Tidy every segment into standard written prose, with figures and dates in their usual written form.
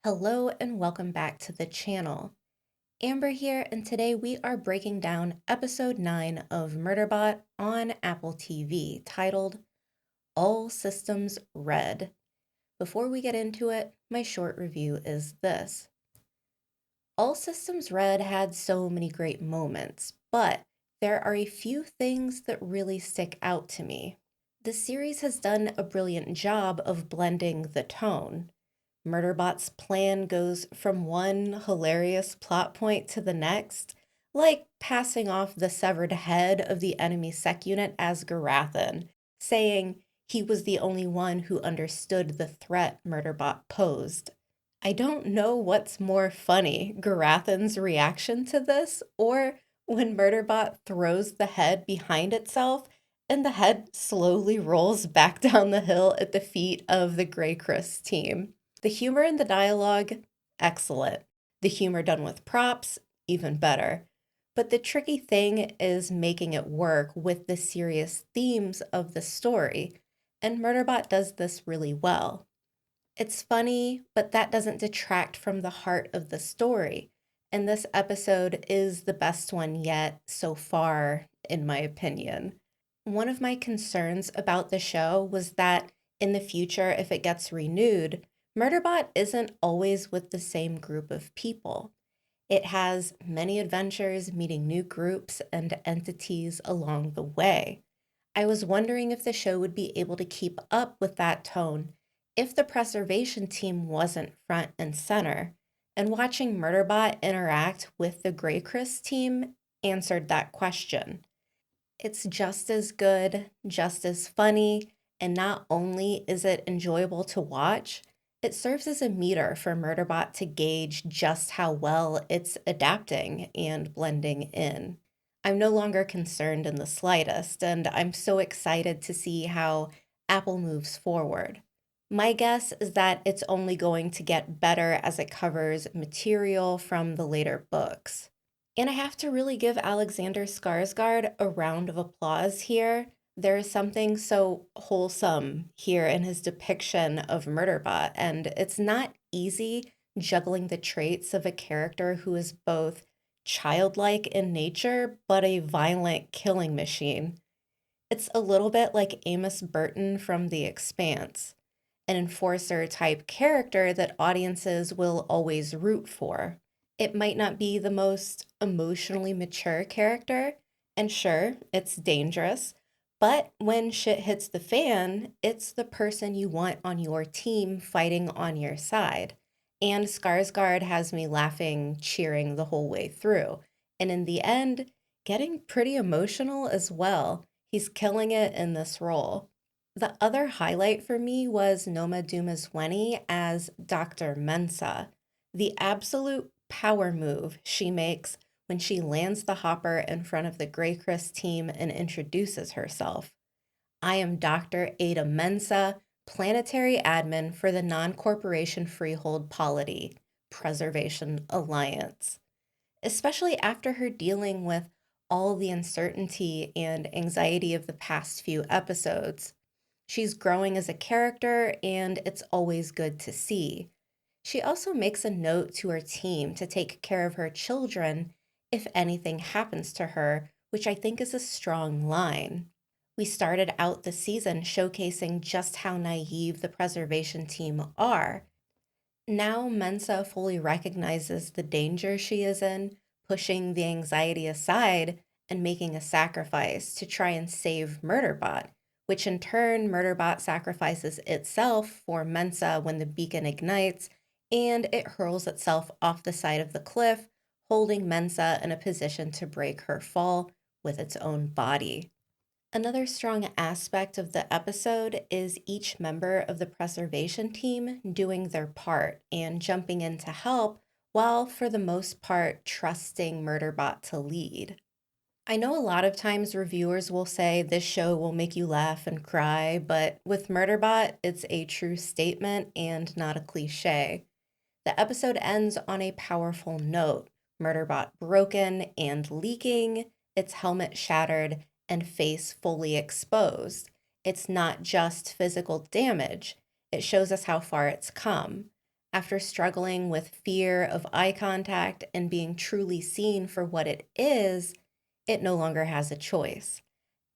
Hello and welcome back to the channel. Amber here, and today we are breaking down episode 9 of Murderbot on Apple TV, titled All Systems Red. Before we get into it, my short review is this. All Systems Red had so many great moments, but there are a few things that really stick out to me. The series has done a brilliant job of blending the tone. Murderbot's plan goes from one hilarious plot point to the next, like passing off the severed head of the enemy sec unit as Garathan, saying he was the only one who understood the threat Murderbot posed. I don't know what's more funny, Garathan's reaction to this, or when Murderbot throws the head behind itself and the head slowly rolls back down the hill at the feet of the Greycrest team. The humor in the dialogue, excellent. The humor done with props, even better. But the tricky thing is making it work with the serious themes of the story, and Murderbot does this really well. It's funny, but that doesn't detract from the heart of the story, and this episode is the best one yet so far, in my opinion. One of my concerns about the show was that in the future, if it gets renewed, Murderbot isn't always with the same group of people. It has many adventures meeting new groups and entities along the way. I was wondering if the show would be able to keep up with that tone if the preservation team wasn't front and center, and watching Murderbot interact with the Greycrest team answered that question. It's just as good, just as funny, and not only is it enjoyable to watch, it serves as a meter for Murderbot to gauge just how well it's adapting and blending in. I'm no longer concerned in the slightest, and I'm so excited to see how Apple moves forward. My guess is that it's only going to get better as it covers material from the later books. And I have to really give Alexander Skarsgård a round of applause here. There is something so wholesome here in his depiction of Murderbot, and it's not easy juggling the traits of a character who is both childlike in nature but a violent killing machine. It's a little bit like Amos Burton from The Expanse, an enforcer type character that audiences will always root for. It might not be the most emotionally mature character, and sure, it's dangerous, but when shit hits the fan, it's the person you want on your team fighting on your side. And Skarsgård has me laughing, cheering the whole way through. And in the end, getting pretty emotional as well. He's killing it in this role. The other highlight for me was Noma Dumezweni as Dr. Mensah. The absolute power move she makes when she lands the hopper in front of the Greycrest team and introduces herself. I am Dr. Ada Mensah, planetary admin for the non-corporation freehold polity Preservation Alliance. Especially after her dealing with all the uncertainty and anxiety of the past few episodes. She's growing as a character, and it's always good to see. She also makes a note to her team to take care of her children if anything happens to her, which I think is a strong line. We started out the season showcasing just how naive the preservation team are. Now Mensah fully recognizes the danger she is in, pushing the anxiety aside and making a sacrifice to try and save Murderbot, which in turn Murderbot sacrifices itself for Mensah when the beacon ignites, and it hurls itself off the side of the cliff, holding Mensah in a position to break her fall with its own body. Another strong aspect of the episode is each member of the preservation team doing their part and jumping in to help, while for the most part trusting Murderbot to lead. I know a lot of times reviewers will say this show will make you laugh and cry, but with Murderbot, it's a true statement and not a cliche. The episode ends on a powerful note, Murderbot broken and leaking, its helmet shattered, and face fully exposed. It's not just physical damage, it shows us how far it's come. After struggling with fear of eye contact and being truly seen for what it is, it no longer has a choice.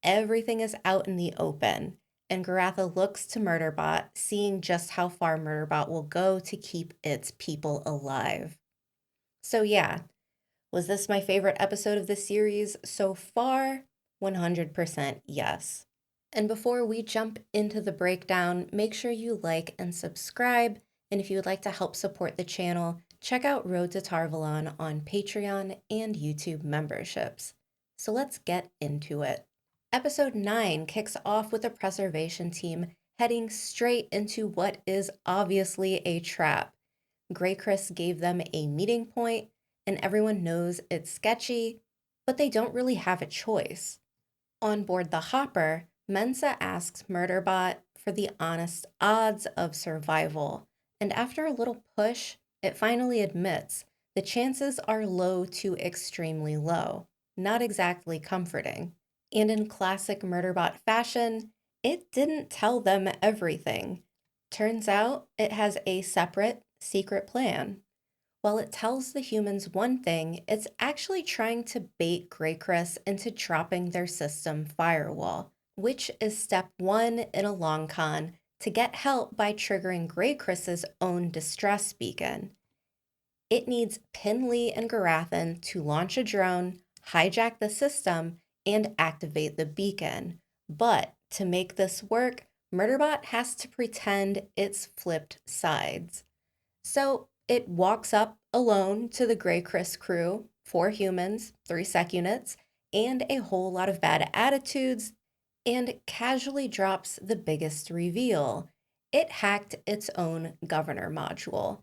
Everything is out in the open, and Garatha looks to Murderbot, seeing just how far Murderbot will go to keep its people alive. So yeah, was this my favorite episode of the series so far? 100% yes. And before we jump into the breakdown, make sure you like and subscribe. And if you would like to help support the channel, check out Road to Valon on Patreon and YouTube memberships. So let's get into it. Episode 9 kicks off with the preservation team heading straight into what is obviously a trap. Greycris gave them a meeting point, and everyone knows it's sketchy, but they don't really have a choice. On board the hopper, Mensah asks Murderbot for the honest odds of survival, and after a little push, it finally admits the chances are low to extremely low, not exactly comforting. And in classic Murderbot fashion, it didn't tell them everything. Turns out it has a separate, secret plan. While it tells the humans one thing, it's actually trying to bait Greycris into dropping their system firewall, which is step 1 in a long con to get help by triggering Greycris's own distress beacon. It needs Pinley and Garathan to launch a drone, hijack the system, and activate the beacon. But to make this work, Murderbot has to pretend it's flipped sides. So it walks up alone to the Greycris crew, 4 humans, 3 sec units, and a whole lot of bad attitudes, and casually drops the biggest reveal. It hacked its own governor module.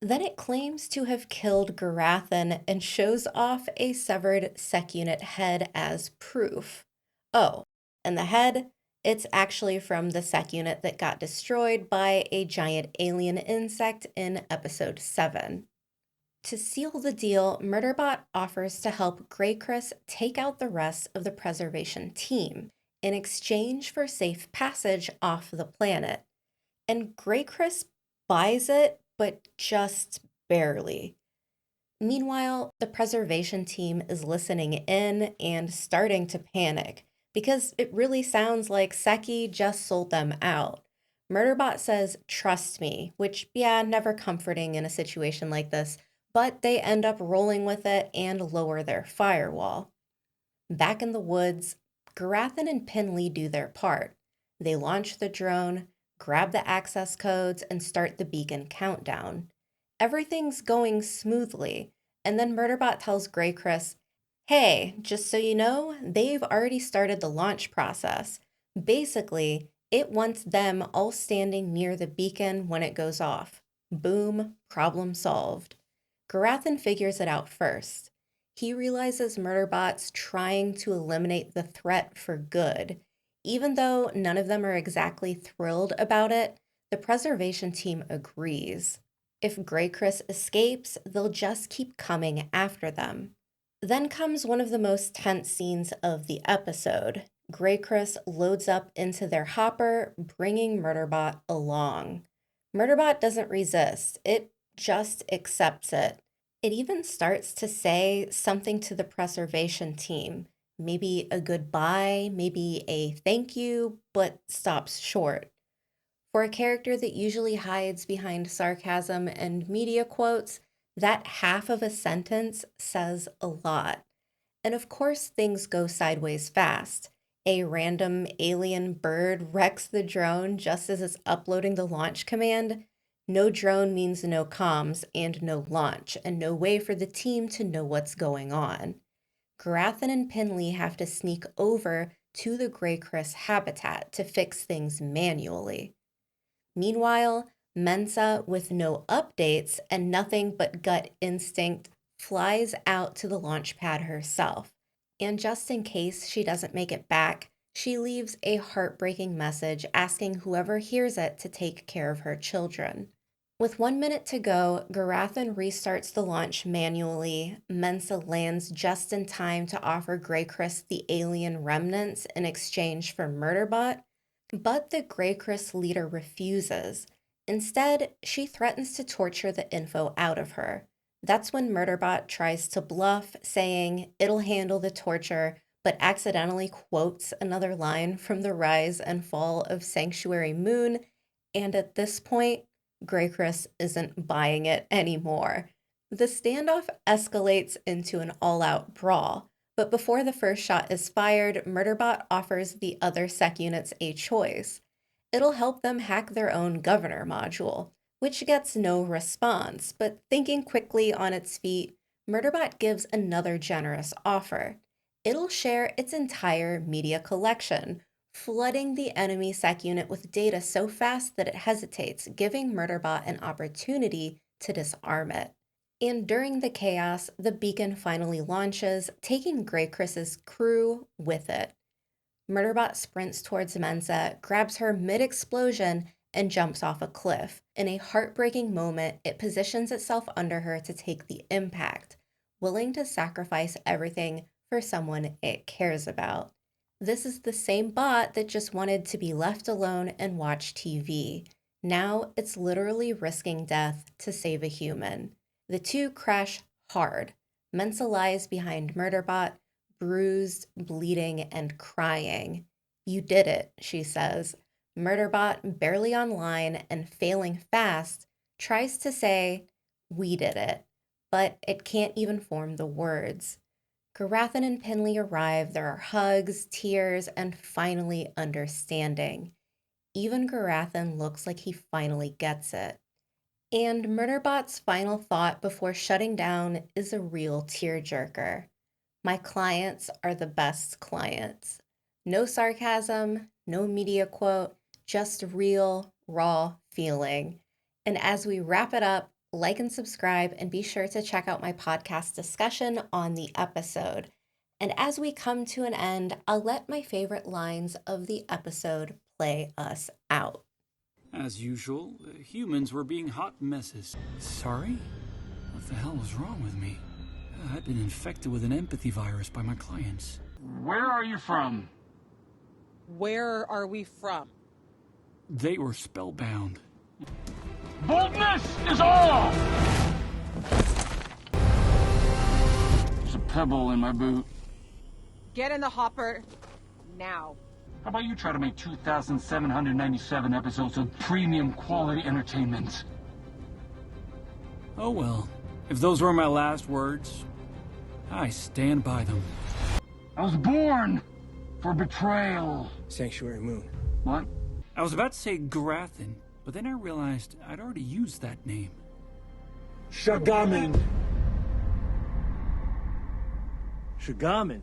Then it claims to have killed Garathan and shows off a severed sec unit head as proof. Oh, and the head? It's actually from the sec unit that got destroyed by a giant alien insect in episode 7. To seal the deal, Murderbot offers to help Greycris take out the rest of the preservation team in exchange for safe passage off the planet. And Greycris buys it, but just barely. Meanwhile, the preservation team is listening in and starting to panic because it really sounds like Seki just sold them out. Murderbot says, "Trust me," which, yeah, never comforting in a situation like this, but they end up rolling with it and lower their firewall. Back in the woods, Garathan and Pinley do their part. They launch the drone, grab the access codes, and start the beacon countdown. Everything's going smoothly, and then Murderbot tells Greycris, "Hey, just so you know, they've already started the launch process. Basically, it wants them all standing near the beacon when it goes off. Boom, problem solved." Garathan figures it out first. He realizes Murderbot's trying to eliminate the threat for good. Even though none of them are exactly thrilled about it, the preservation team agrees. If Greycris escapes, they'll just keep coming after them. Then comes one of the most tense scenes of the episode. Greycris loads up into their hopper, bringing Murderbot along. Murderbot doesn't resist, it just accepts it. It even starts to say something to the preservation team. Maybe a goodbye, maybe a thank you, but stops short. For a character that usually hides behind sarcasm and media quotes, that half of a sentence says a lot. And of course, things go sideways fast. A random alien bird wrecks the drone just as it's uploading the launch command. No drone means no comms and no launch, and no way for the team to know what's going on. Garathan and Pinley have to sneak over to the Greycris habitat to fix things manually. Meanwhile, Mensah, with no updates and nothing but gut instinct, flies out to the launch pad herself. And just in case she doesn't make it back, she leaves a heartbreaking message asking whoever hears it to take care of her children. With 1 minute to go, Garathan restarts the launch manually. Mensah lands just in time to offer Greycris the alien remnants in exchange for Murderbot, but the Greycris leader refuses. Instead, she threatens to torture the info out of her. That's when Murderbot tries to bluff, saying it'll handle the torture, but accidentally quotes another line from The Rise and Fall of Sanctuary Moon, and at this point, Greycris isn't buying it anymore. The standoff escalates into an all-out brawl, but before the first shot is fired, Murderbot offers the other sec units a choice. It'll help them hack their own governor module, which gets no response, but thinking quickly on its feet, Murderbot gives another generous offer. It'll share its entire media collection, flooding the enemy sec unit with data so fast that it hesitates, giving Murderbot an opportunity to disarm it. And during the chaos, the beacon finally launches, taking Greycris's crew with it. Murderbot sprints towards Mensah, grabs her mid-explosion, and jumps off a cliff. In a heartbreaking moment, it positions itself under her to take the impact, willing to sacrifice everything for someone it cares about. This is the same bot that just wanted to be left alone and watch TV. Now it's literally risking death to save a human. The two crash hard. Mensah lies behind Murderbot, bruised, bleeding, and crying. "You did it," she says. Murderbot, barely online and failing fast, tries to say, "We did it," but it can't even form the words. Garathan and Pinley arrive. There are hugs, tears, and finally understanding. Even Garathan looks like he finally gets it. And Murderbot's final thought before shutting down is a real tearjerker. "My clients are the best clients." No sarcasm, no media quote, just real, raw feeling. And as we wrap it up, like and subscribe, and be sure to check out my podcast discussion on the episode. And as we come to an end, I'll let my favorite lines of the episode play us out. "As usual, humans were being hot messes." Sorry? What the hell was wrong with me? I've been infected with an empathy virus by my clients. Where are you from? Where are we from? They were spellbound. Boldness is all! There's a pebble in my boot. Get in the hopper now. How about you try to make 2,797 episodes of premium quality entertainment? Oh well, if those were my last words, I stand by them. I was born for betrayal. Sanctuary Moon. What? I was about to say Garathan, but then I realized I'd already used that name. Shagaman. Shagaman.